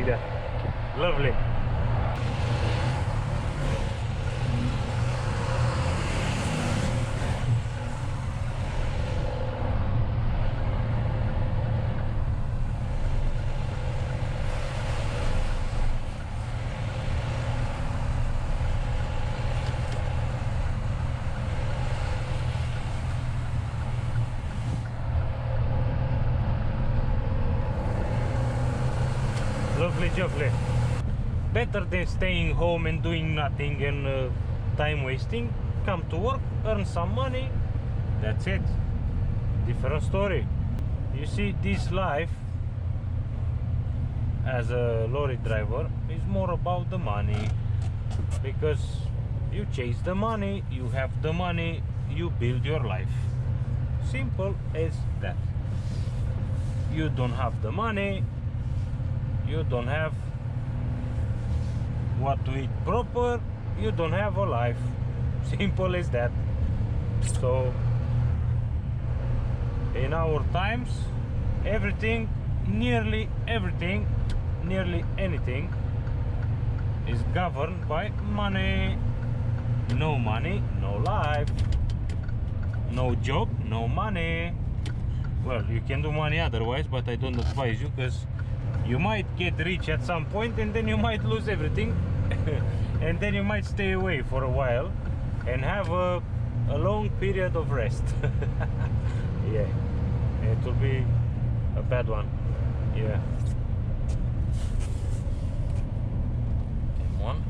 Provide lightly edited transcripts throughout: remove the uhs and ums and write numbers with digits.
Lovely. Lovely jubbly. Better than staying home and doing nothing and time wasting. Come to work, earn some money, that's it. Different story. You see, this life as a lorry driver is more about the money, because you chase the money, you have the money, you build your life. Simple as that. You don't have the money, you don't have what to eat proper, you don't have a life. Simple as that. So in our times, everything, nearly everything, nearly anything is governed by money. No money, no life. No job, no money. Well, you can do money otherwise, but I don't advise you, because you might get rich at some point and then you might lose everything. And then you might stay away for a while and have a long period of rest. Yeah, it will be a bad one. Yeah. One.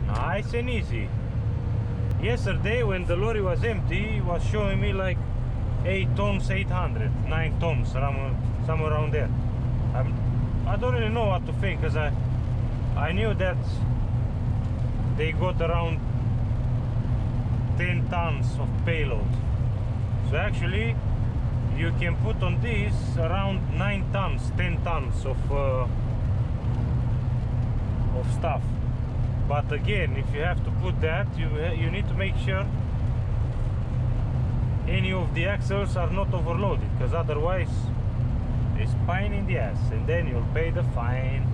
Nice and easy. Yesterday when the lorry was empty, it was showing me like 8 tons, 800, 9 tons, somewhere around there. I don't really know what to think, because I knew that they got around 10 tons of payload. So actually you can put on this around 9 tons, 10 tons of stuff. But again, if you have to put that, you need to make sure any of the axles are not overloaded, because otherwise it's pain in the ass, and then you'll pay the fine.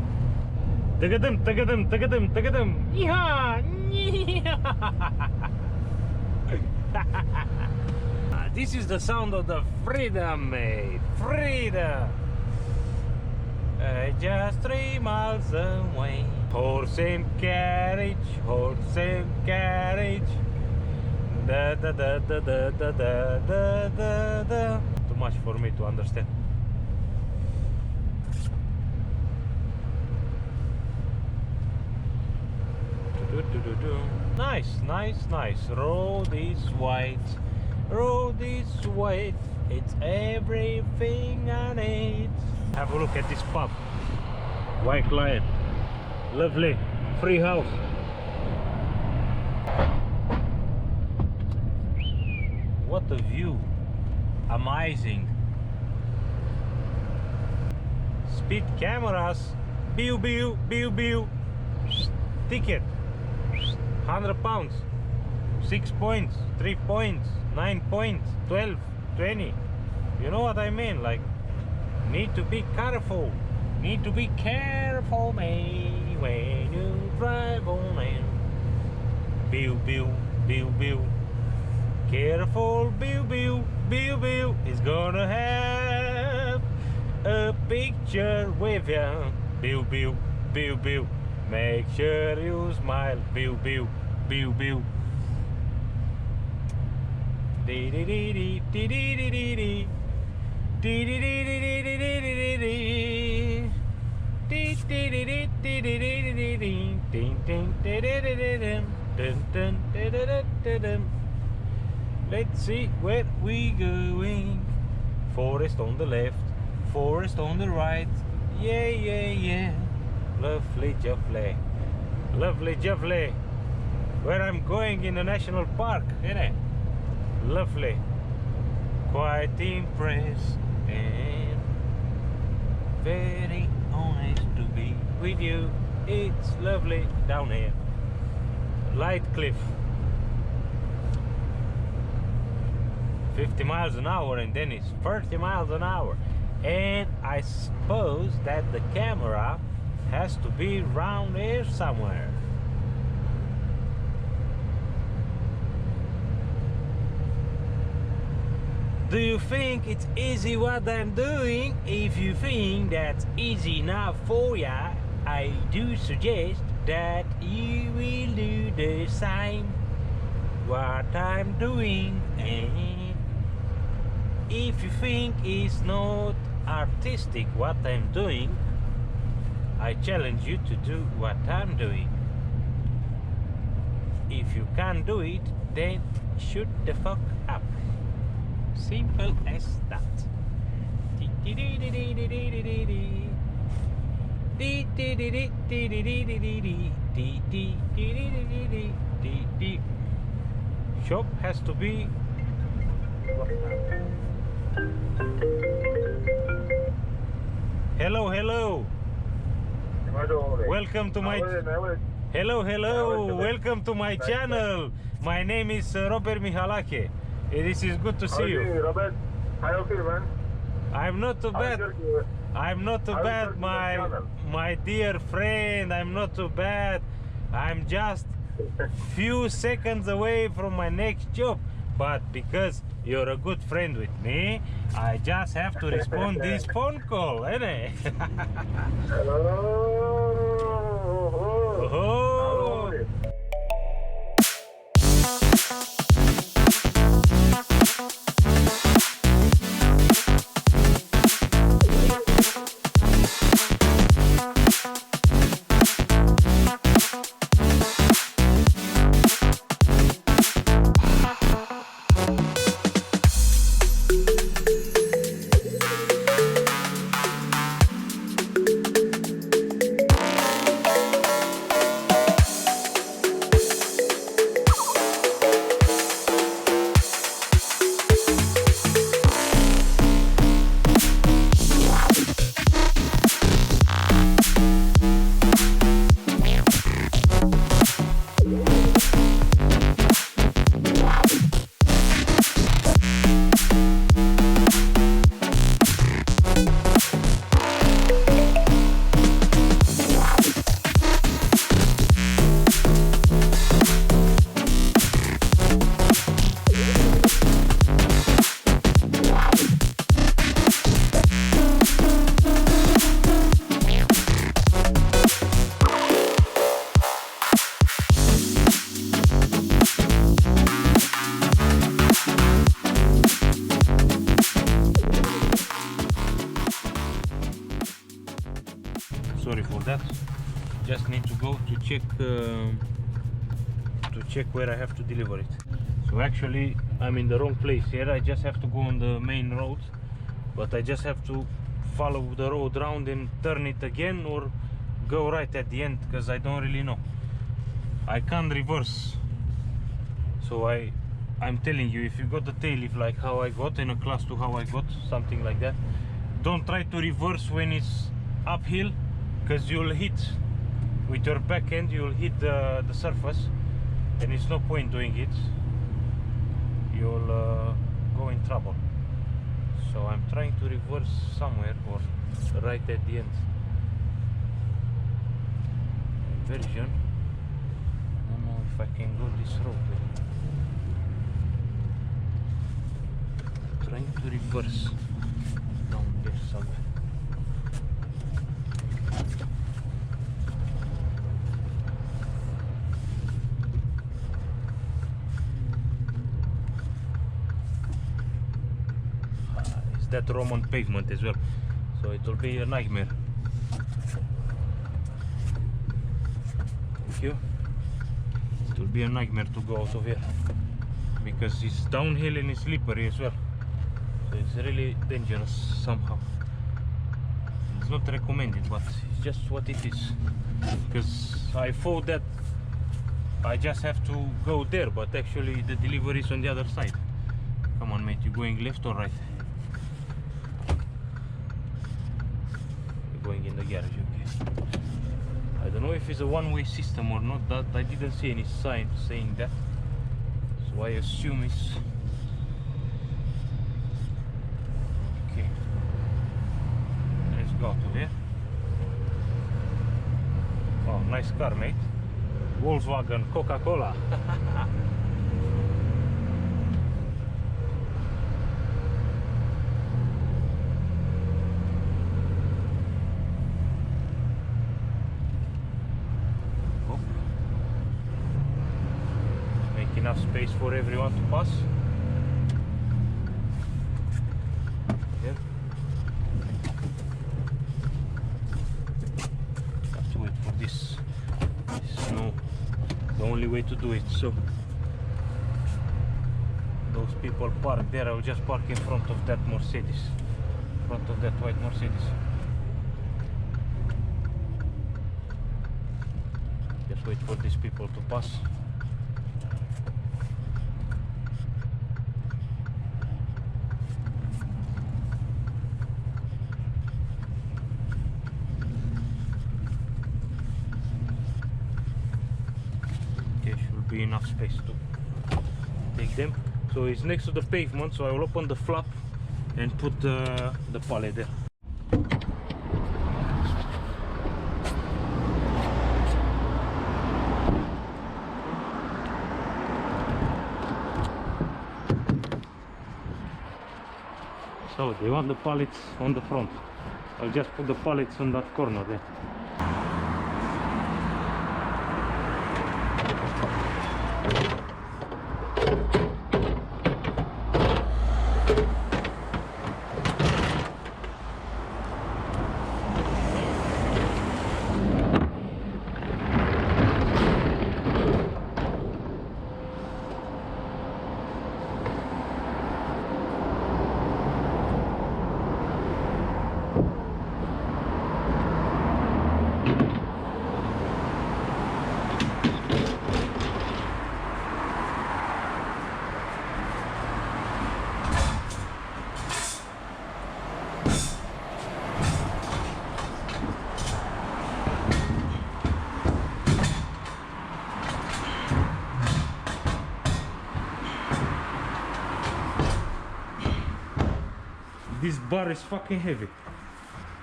Tagadum, tagadum, tagadum, tagadum. Yeehaw! This is the sound of the freedom, mate. Freedom. Just 3 miles away. Horse and carriage, horse and carriage. Da da da da da da da da da da. Too much for me to understand. Nice, nice, nice. Road is white, road is white. It's everything I need. Have a look at this pub. White Lion. Lovely. Free house. What a view. Amazing. Speed cameras. Biu biu biu biu. Ticket. £100. 6 points. 3 points. 9 points. 12. 20. You know what I mean? Like, need to be careful. Need to be careful, man, when you drive on it. Biu biu biu biu. Careful, biu biu biu biu. Is gonna have a picture with ya. Biu biu biu biu. Make sure you smile. Biu biu biu biu. Dee dee dee dee dee dee dee dee dee. Dee dee dee dee dee dee dee dee dee. Dee dee dee dee dee dee dee dee dee. Ding ding dee dee dee dee dee. Dun dun dee dee dee dee. Let's see where we going. Forest on the left, forest on the right. Yeah, yeah, yeah. Lovely Juffley. Lovely Juffley. Where I'm going in the national park, isn't it? Lovely. Quite impressed and very honest to be with you. it's lovely down here. Light cliff. 50 miles an hour, and then it's 30 miles an hour. And I suppose that the camera has to be around here somewhere. Do you think it's easy what I'm doing? If you think that's easy enough for ya, I do suggest that you will do the same what I'm doing. And if you think it's not artistic what I'm doing, I challenge you to do what I'm doing. If you can't do it, then shut the fuck up. Simple as that. Shop has to be. Hello, hello. Welcome to my. Hello, hello. Welcome to my channel. My name is Robert Mihalake. This is good to see you. Robert, how you feel, man? I'm not too bad. I'm not too bad, my dear friend. I'm not too bad. I'm just few seconds away from my next job. But because you're a good friend with me, I just have to respond this phone call, innit? Oh. Sorry for that. Just need to go to check where I have to deliver it. So actually I'm in the wrong place here. I just have to go on the main road, but I just have to follow the road round and turn it again, or go right at the end, because I don't really know. I can't reverse. So I'm telling you, if you got the tail lift like how I got in a class 2, how I got something like that, don't try to reverse when it's uphill, because you'll hit with your back end, you'll hit the surface, and it's no point doing it. You'll go in trouble. So I'm trying to reverse somewhere, or right at the end. Inversion. I don't know if I can go this road. Trying to reverse down there somewhere. It's that Roman pavement as well, so it will be a nightmare. Thank you. It will be a nightmare to go out of here, because it's downhill and it's slippery as well. So it's really dangerous somehow. It's not recommended, but it's just what it is. Because I thought that I just have to go there, but actually the delivery is on the other side. Come on, mate, you going left or right? You're going in the garage, okay. I don't know if it's a one-way system or not. That I didn't see any sign saying that, so I assume it's okay. Let's go to there. Oh, nice car, mate. Volkswagen Coca-Cola. Enough space for everyone to pass. Yeah. Have to wait for this. This is no the only way to do it. So those people park there. I will just park in front of that Mercedes, in front of that white Mercedes. Just wait for these people to pass. Enough space to take them. So it's next to the pavement, so I will open the flap and put the pallet there. So they want the pallets on the front. I'll just put the pallets on that corner there. This bar is fucking heavy,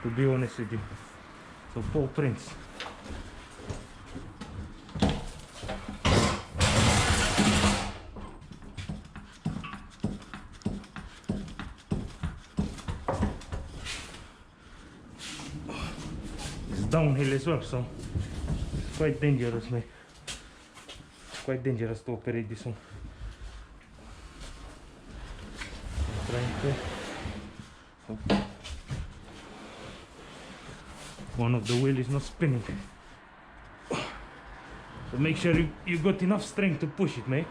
to be honest with you. So paw prints. It's downhill as well, so it's quite dangerous, mate. It's quite dangerous to operate this one. I'm trying to. One of the wheel is not spinning, so make sure you got enough strength to push it, mate.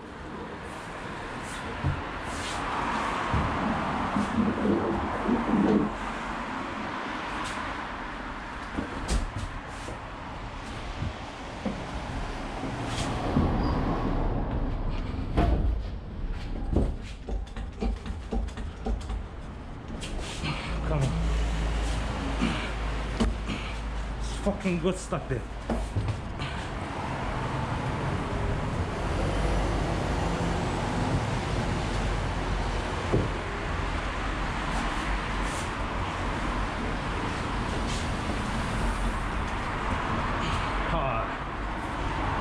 Come on. Fucking got stuck there.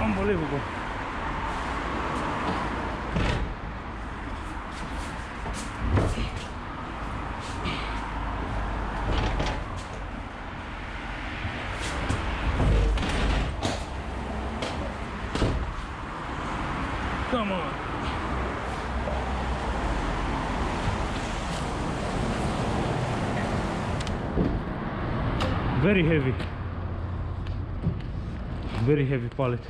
Unbelievable. Come on. Very heavy. Very heavy pallet.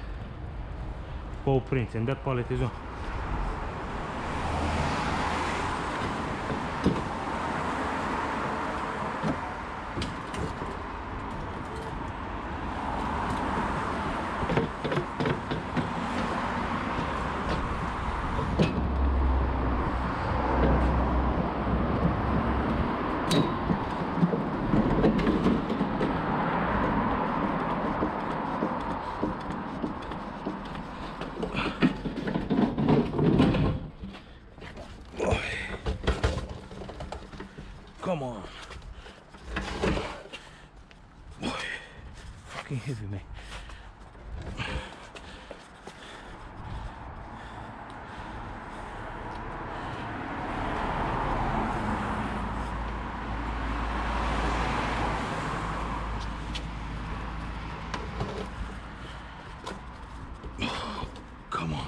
Paw prints, and that pallet is on. Come on. Fucking heavy, man. Come on.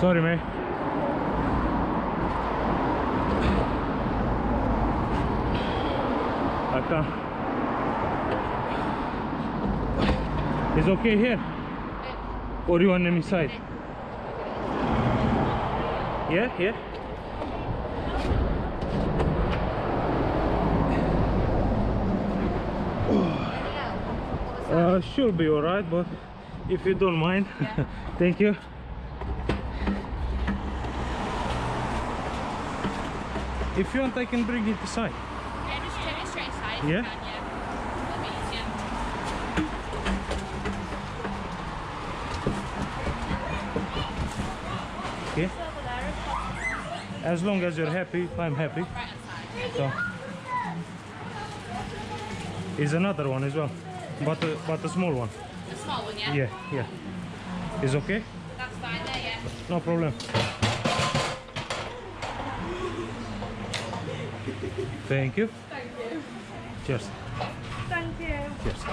Sorry, man. I can't. It's okay here? Or you want them inside? Yeah, yeah. Should be alright, but if you don't mind, yeah. Thank you. If you want, I can bring it aside. Yeah, just turn it straight aside. Yeah? Can, yeah. That'll be easier. Okay. As long as you're happy, I'm happy. Right outside. So, is another one as well, but a small one. A small one, yeah? Yeah, yeah. Is okay? That's fine there, yeah. No problem. Thank you. Thank you. Cheers. Thank you. Cheers.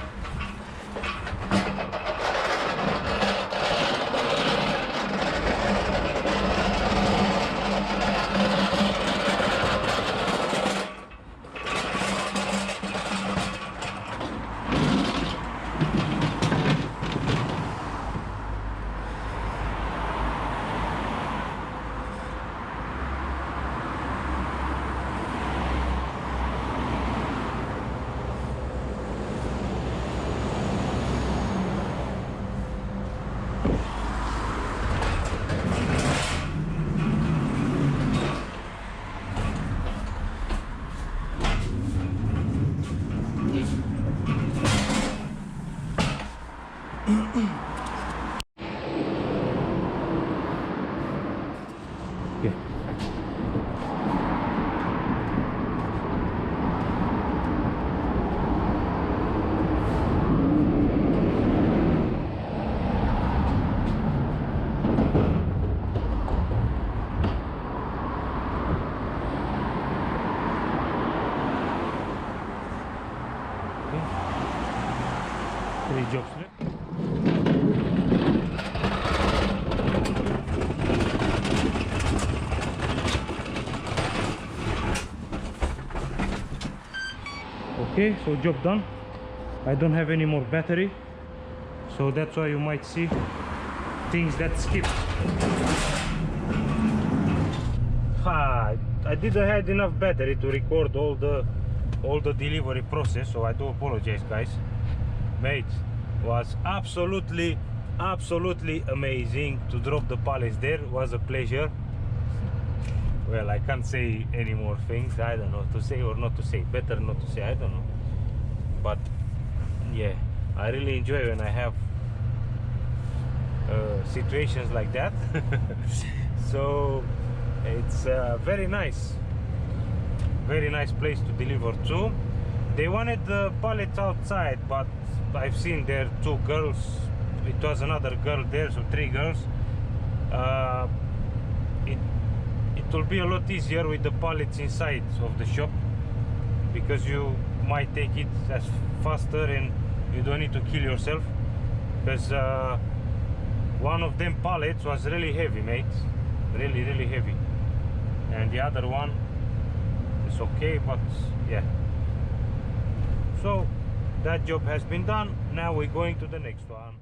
Okay. Three jobs left. Okay, so job done. I don't have any more battery, so that's why you might see things that skip. I didn't have enough battery to record all the delivery process, so I do apologize, guys. Mate, was absolutely amazing to drop the pallets there. It was a pleasure. Well, I can't say any more things. I don't know to say or not to say. Better not to say, I don't know. But yeah, I really enjoy when I have situations like that. So it's very nice place to deliver to. They wanted the pallets outside, but I've seen there two girls. It was another girl there, so three girls. It will be a lot easier with the pallets inside of the shop, because you might take it as faster and you don't need to kill yourself, because one of them pallets was really heavy, mate. Really heavy, and the other one is okay, but yeah. So that job has been done. Now we're going to the next one.